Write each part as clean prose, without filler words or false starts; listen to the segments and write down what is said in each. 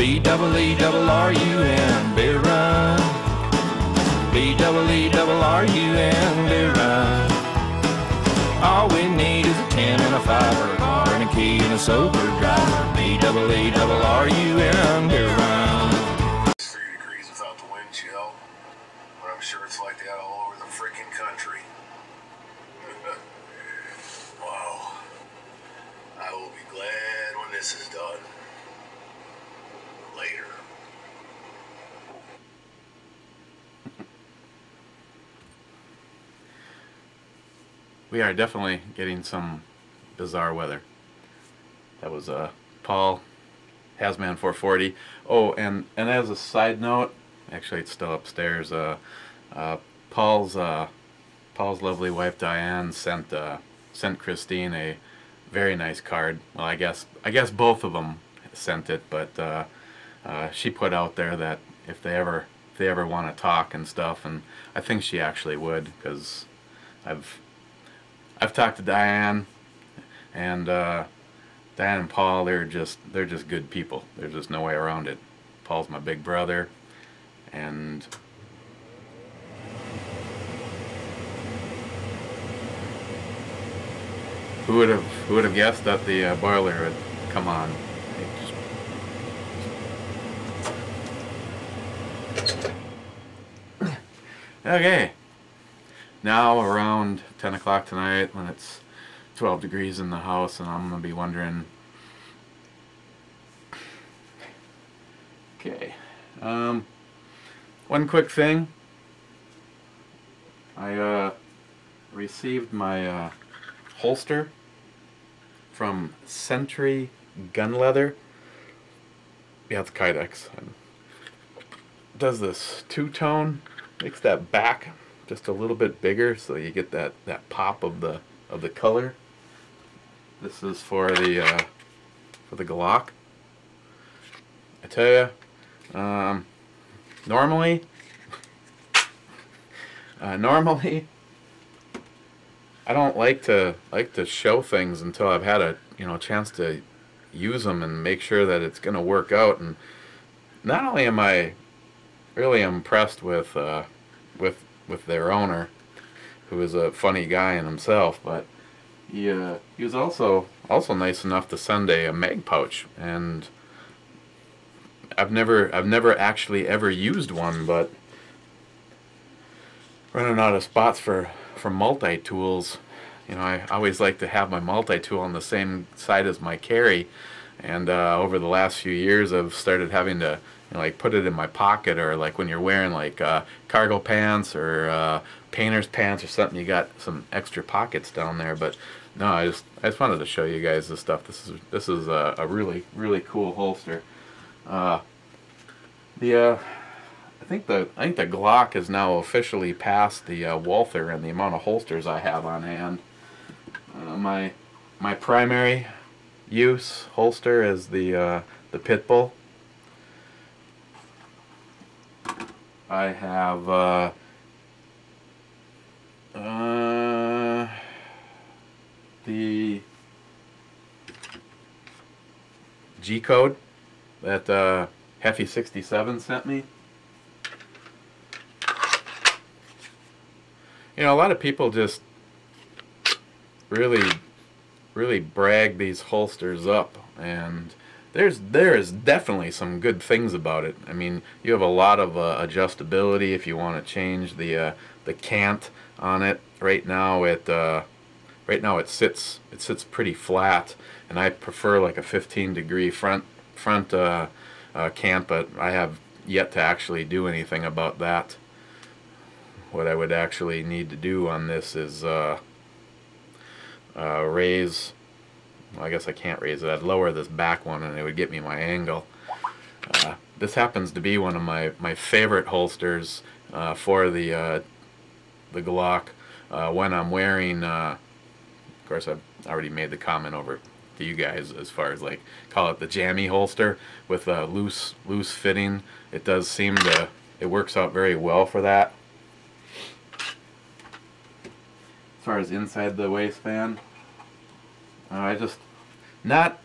B-double-E-double-R-U-N, beer run. B-double-E-double-R-U-N, beer run. All we need is a 10 and a 5 or a car and a key and a sober driver. B-double-E-double-R-U-N, beer run. 3 degrees without the wind chill, but I'm sure it's like that all over the freaking country. Wow. I will be glad when this is done. Later. We are definitely getting some bizarre weather. That was Paul, Hazman 440. Oh, and as a side note, actually it's still upstairs. Paul's lovely wife Diane sent Christine a very nice card. Well, I guess both of them sent it, but she put out there that if they ever want to talk and stuff, and I think she actually would, because I've talked to Diane, and Diane and Paul, they're just good people. There's just no way around it. Paul's my big brother, and who would have guessed that the boiler would come on? Okay. Now around 10 o'clock tonight, when it's 12 degrees in the house, and I'm going to be wondering, okay, one quick thing. I received my holster from Sentry Gunleather. Yeah, it's Kydex. It does this two-tone, makes that back just a little bit bigger, so you get that pop of the color. This is for the Glock. I tell you, normally I don't like to show things until I've had a chance to use them and make sure that it's going to work out. And not only am I really impressed with their owner, who is a funny guy in himself, but he was also nice enough to send a mag pouch, and I've never actually ever used one, but running out of spots for multi-tools. I always like to have my multi-tool on the same side as my carry, and over the last few years I've started having to like put it in my pocket, or like when you're wearing like cargo pants or painter's pants or something, you got some extra pockets down there. But no, I just wanted to show you guys this stuff. This is a really cool holster. I think the Glock has now officially passed the Walther and the amount of holsters I have on hand. My primary use holster is the Pitbull. I have the G-code that Heffy67 sent me. A lot of people just really brag these holsters up, and there is definitely some good things about it. I mean, you have a lot of adjustability if you want to change the cant on it. Right now it sits pretty flat, and I prefer like a 15-degree front cant, but I have yet to actually do anything about that. What I would actually need to do on this is raise. Well, I guess I can't raise it. I'd lower this back one and it would get me my angle. This happens to be one of my favorite holsters for the Glock when I'm wearing, of course I've already made the comment over to you guys as far as like call it the jammy holster with a loose fitting. It does seem to, it works out very well for that. As far as inside the waistband, I just not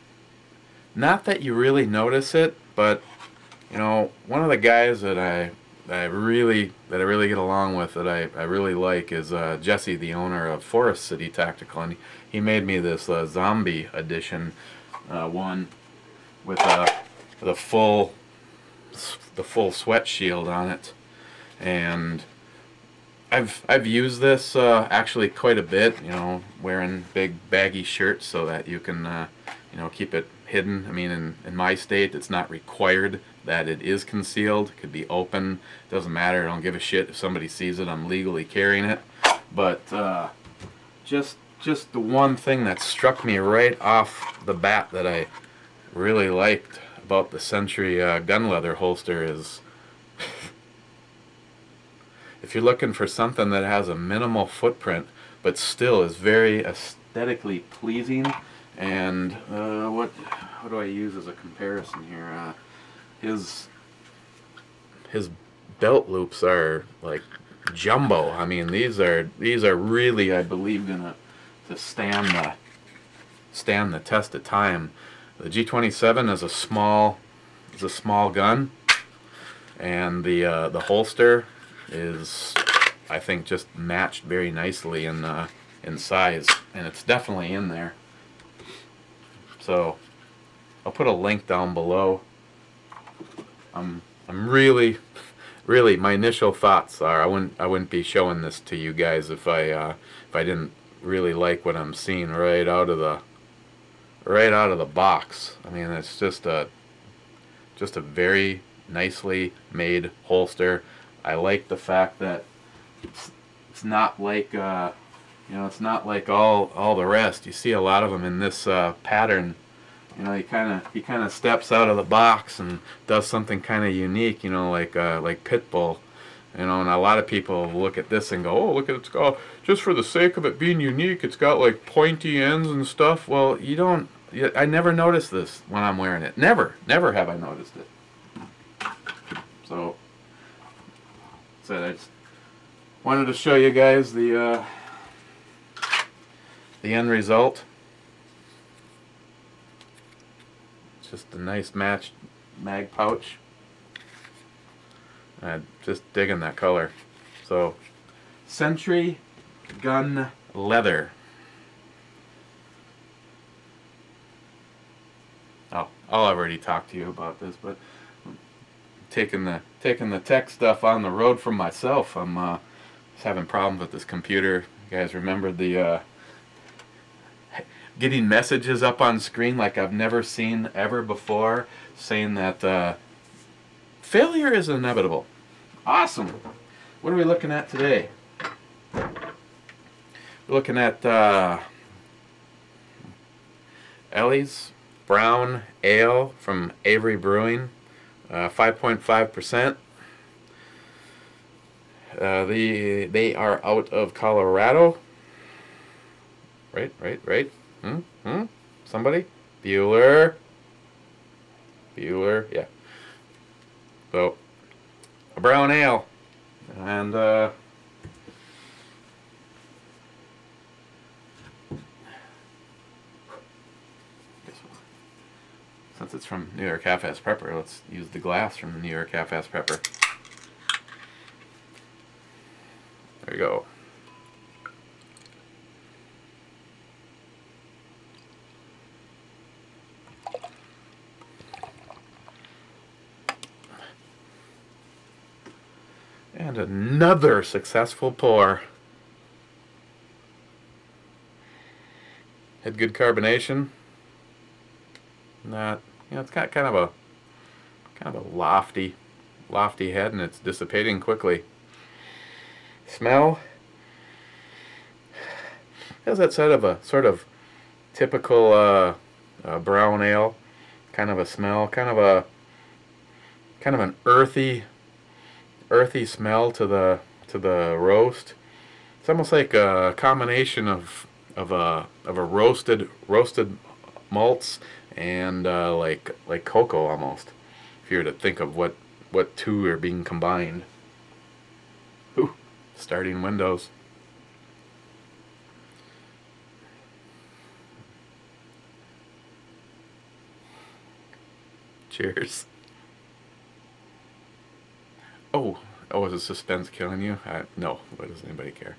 that you really notice it, but You know, one of the guys that I really get along with, that I really like, is Jesse, the owner of Forest City Tactical, and he made me this zombie edition one with the full sweat shield on it, and I've used this actually quite a bit. You know, wearing big baggy shirts so that you can you know, keep it hidden. I mean, in my state, it's not required that it is concealed. It could be open. Doesn't matter. I don't give a shit if somebody sees it. I'm legally carrying it. But just the one thing that struck me right off the bat that I really liked about the Sentry Gunleather holster is, if you're looking for something that has a minimal footprint but still is very aesthetically pleasing, and what do I use as a comparison here? His belt loops are like jumbo. I mean, these are really, I believe, gonna to stand the test of time. The G27 is a small gun, and the holster is, I think, just matched very nicely in size, and it's definitely in there. So I'll put a link down below. I'm really my initial thoughts are, I wouldn't be showing this to you guys if I didn't really like what I'm seeing right out of the box. I mean, it's just a very nicely made holster. I like the fact that it's not like you know, it's not like all the rest. You see a lot of them in this pattern. You know, he kind of steps out of the box and does something kind of unique. You know, like Pitbull. You know, and a lot of people look at this and go, "Oh, look at it! It's got, just for the sake of it being unique, it's got like pointy ends and stuff." Well, you don't. I never noticed this when I'm wearing it. Never have I noticed it. So, I just wanted to show you guys the end result. It's just a nice matched mag pouch. I'm just digging that color. So, Sentry Gunleather. Oh, I'll already talk to you about this, but I'm taking the tech stuff on the road for myself. I'm just having problems with this computer. You guys remember the getting messages up on screen like I've never seen ever before, saying that failure is inevitable. Awesome. What are we looking at today? We're looking at Ellie's Brown Ale from Avery Brewing, 5.5%. They are out of Colorado. Right. Somebody? Bueller, yeah. So, a brown ale, and since it's from New York Half-Ass Prepper, let's use the glass from the New York Half-Ass Prepper. There you go. And another successful pour. Had good carbonation. Not, you know, it's got kind of a lofty head, and it's dissipating quickly. Smell has that sort of typical brown ale kind of a smell, kind of an earthy smell to the roast. It's almost like a combination of a roasted malts and like cocoa almost. If you were to think of what two are being combined. Ooh, starting windows. Cheers. Oh, is the suspense killing you? No. Why does anybody care?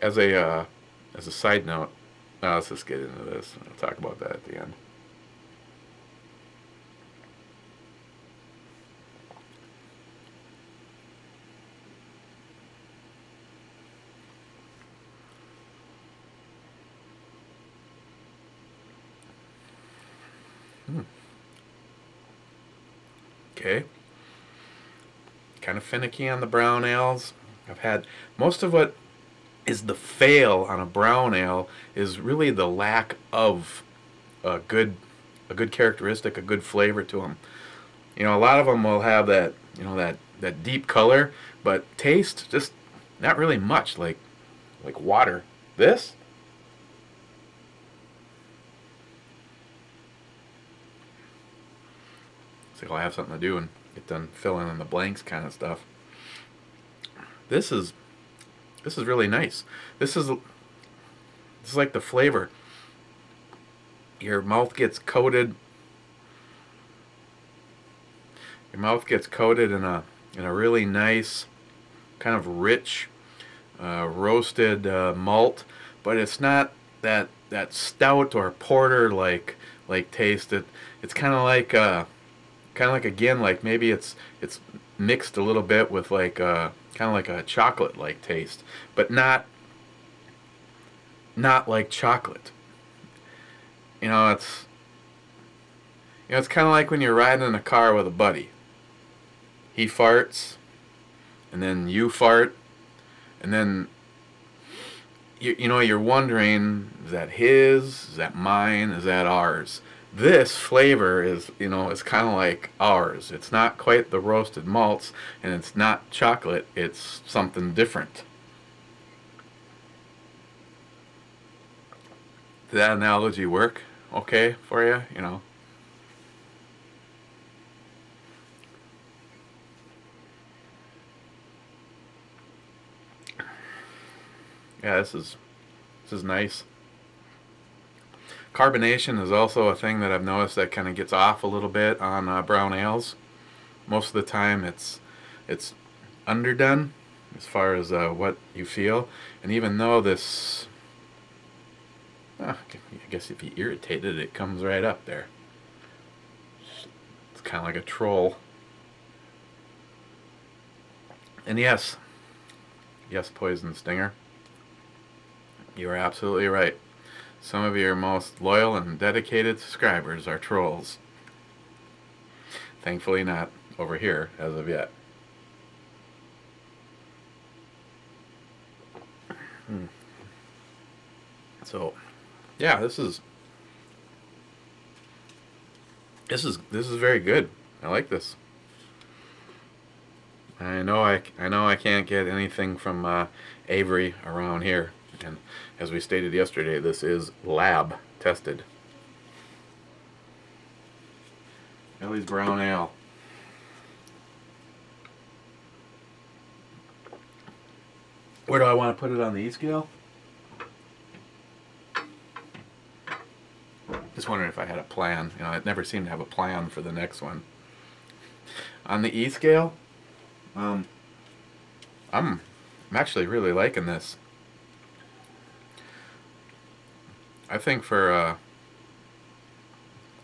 As a side note, let's just get into this. I'll talk about that at the end. Okay. Kind of finicky on the brown ales. I've had most of what is the fail on a brown ale is really the lack of a good characteristic, a good flavor to them. You know, a lot of them will have that, you know, that deep color, but taste just not really much, like water. This, it's like I'll have something to do and get done filling in the blanks kind of stuff. This is really nice. This is like the flavor. Your mouth gets coated. Your mouth gets coated in a really nice, kind of rich, roasted malt, but it's not that stout or porter like taste. It's kind of like again, like maybe it's mixed a little bit with like kind of like a chocolate like taste, but not like chocolate. You know, it's kind of like when you're riding in a car with a buddy. He farts, and then you fart, and then you know, you're wondering, is that his? Is that mine? Is that ours? This flavor is, you know, it's kind of like ours. It's not quite the roasted malts, and it's not chocolate. It's something different. Did that analogy work okay for you? You know. Yeah, this is nice. Carbonation is also a thing that I've noticed that kind of gets off a little bit on brown ales. Most of the time it's underdone as far as what you feel. And even though this, I guess if you irritate it, it comes right up there. It's kind of like a troll. And yes, Poison Stinger, you are absolutely right. Some of your most loyal and dedicated subscribers are trolls. Thankfully not over here as of yet. So, yeah, this is very good. I like this. I know I can't get anything from Avery around here, and as we stated yesterday, this is lab tested. Ellie's Brown Ale. Where do I want to put it on the E-scale? Just wondering if I had a plan. You know, I never seem to have a plan for the next one. On the E-scale, I'm actually really liking this. I think for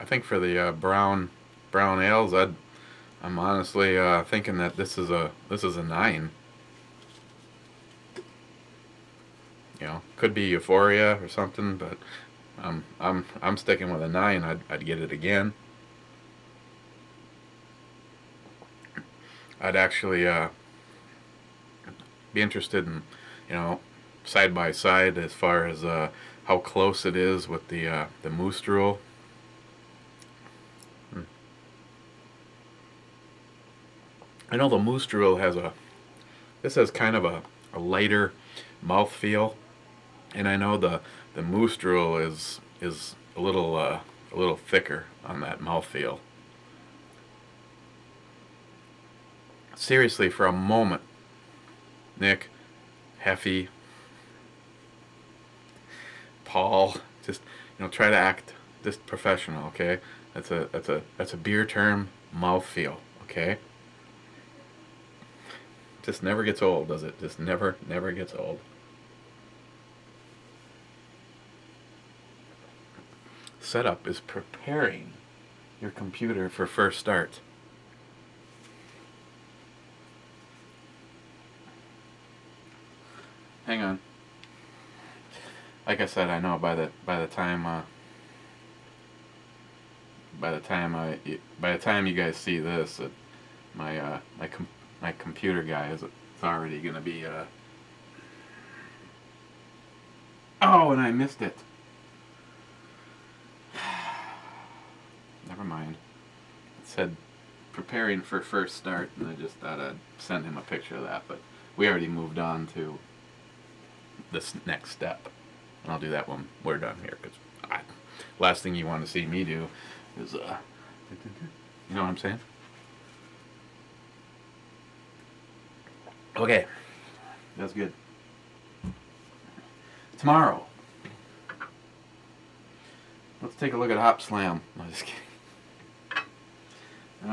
the brown ales, I'm honestly thinking that this is a 9. You know, could be Euphoria or something, but I'm sticking with a 9. I'd get it again. I'd actually be interested in, you know, side by side as far as how close it is with the Moose Drool. I know the Moose Drool this has kind of a lighter mouthfeel, and I know the Moose Drool is a little thicker on that mouthfeel. Seriously, for a moment, Nick, Heffy, Paul, just, you know, try to act just professional, okay? That's a beer term, mouthfeel, okay? Just never gets old, does it? Just never gets old. Setup is preparing your computer for first start. Hang on. Like I said, I know by the time you guys see this, my computer guy is already gonna be oh, and I missed it. Never mind. It said preparing for first start, and I just thought I'd send him a picture of that, but we already moved on to this next step. And I'll do that when we're done here, because last thing you want to see me do is, you know what I'm saying? Okay, that's good. Tomorrow, let's take a look at Hop Slam. No, just kidding. We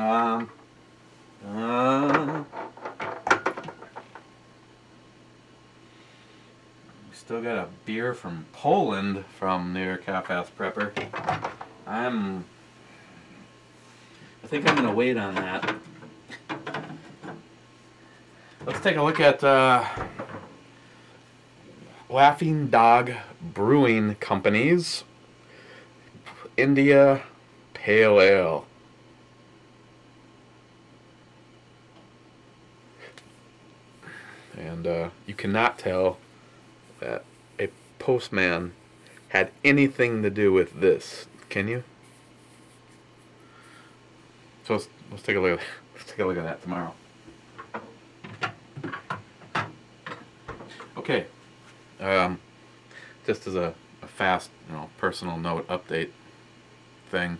still got a beer from Poland from near Half-Ass Prepper. I think I'm gonna wait on that. Let's take a look at Laughing Dog Brewing Company's India Pale Ale. And you cannot tell that a postman had anything to do with this, can you? So let's take a look. Let's take a look at that tomorrow. Okay. Just as a fast, personal note update thing.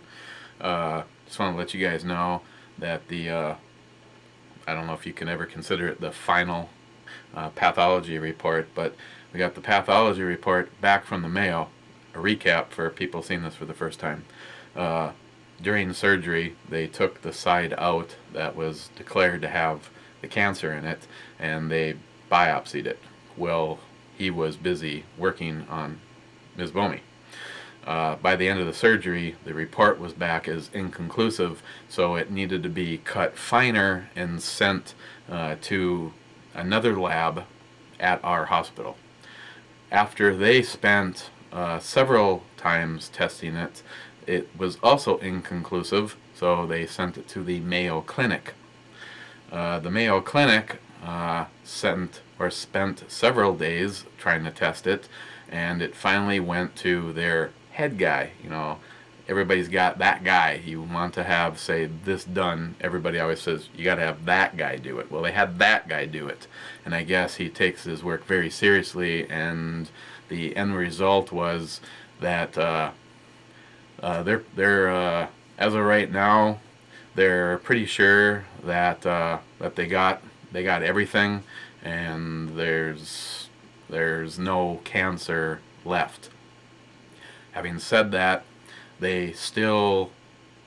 Just want to let you guys know that I don't know if you can ever consider it the final pathology report, but we got the pathology report back from the Mayo. A recap for people seeing this for the first time. During surgery, they took the side out that was declared to have the cancer in it, and they biopsied it. Well, he was busy working on Ms. Bomey. By the end of the surgery, the report was back as inconclusive, so it needed to be cut finer and sent to another lab at our hospital. After they spent several times testing it, it was also inconclusive, so they sent it to the Mayo Clinic. The Mayo Clinic spent several days trying to test it, and it finally went to their head guy. Everybody's got that guy. You want to have, say, this done, everybody always says, you got to have that guy do it. Well, they had that guy do it, and I guess he takes his work very seriously, and the end result was that they're as of right now, they're pretty sure that that they got everything, and there's no cancer left. Having said that, they still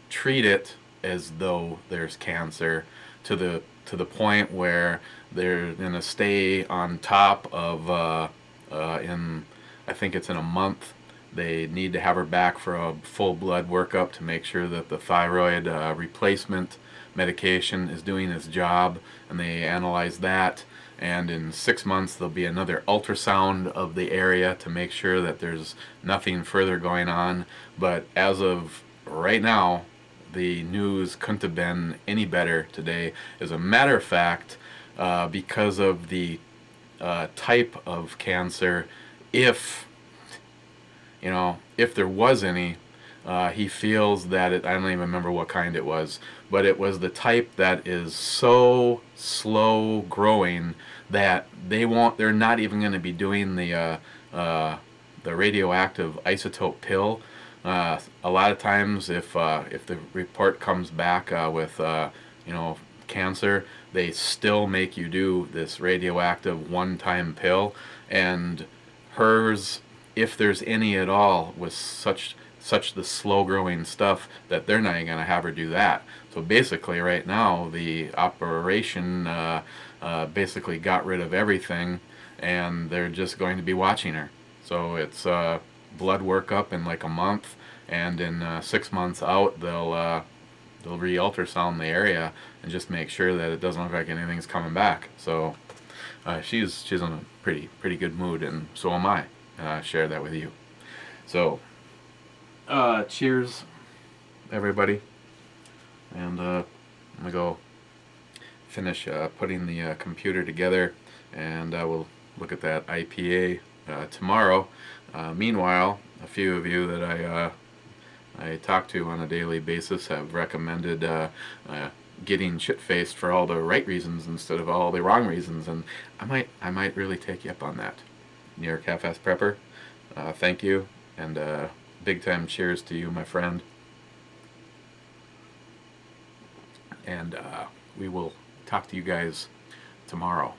treat it as though there's cancer, to the point where they're going to stay on top of I think it's in a month. They need to have her back for a full blood workup to make sure that the thyroid replacement medication is doing its job, and they analyze that. And in 6 months there'll be another ultrasound of the area to make sure that there's nothing further going on. But as of right now, the news couldn't have been any better today. As a matter of fact, because of the type of cancer, if there was any, he feels that I don't even remember what kind it was, but it was the type that is so slow growing that they're not even going to be doing the radioactive isotope pill. A lot of times, if the report comes back with cancer, they still make you do this radioactive one-time pill, and hers, if there's any at all, was such the slow-growing stuff that they're not even going to have her do that. So basically, right now, the operation basically got rid of everything, and they're just going to be watching her. So it's blood workup in like a month, and in 6 months out they'll re-ultrasound the area and just make sure that it doesn't look like anything's coming back. So she's in a pretty good mood, and so am I. Share that with you. So cheers, everybody, and I'm gonna go finish putting the computer together, and I will look at that IPA tomorrow. Meanwhile, a few of you that I talk to on a daily basis have recommended getting shit-faced for all the right reasons instead of all the wrong reasons, and I might really take you up on that. New York Half-Ass Prepper, thank you, and big time cheers to you, my friend. And we will talk to you guys tomorrow.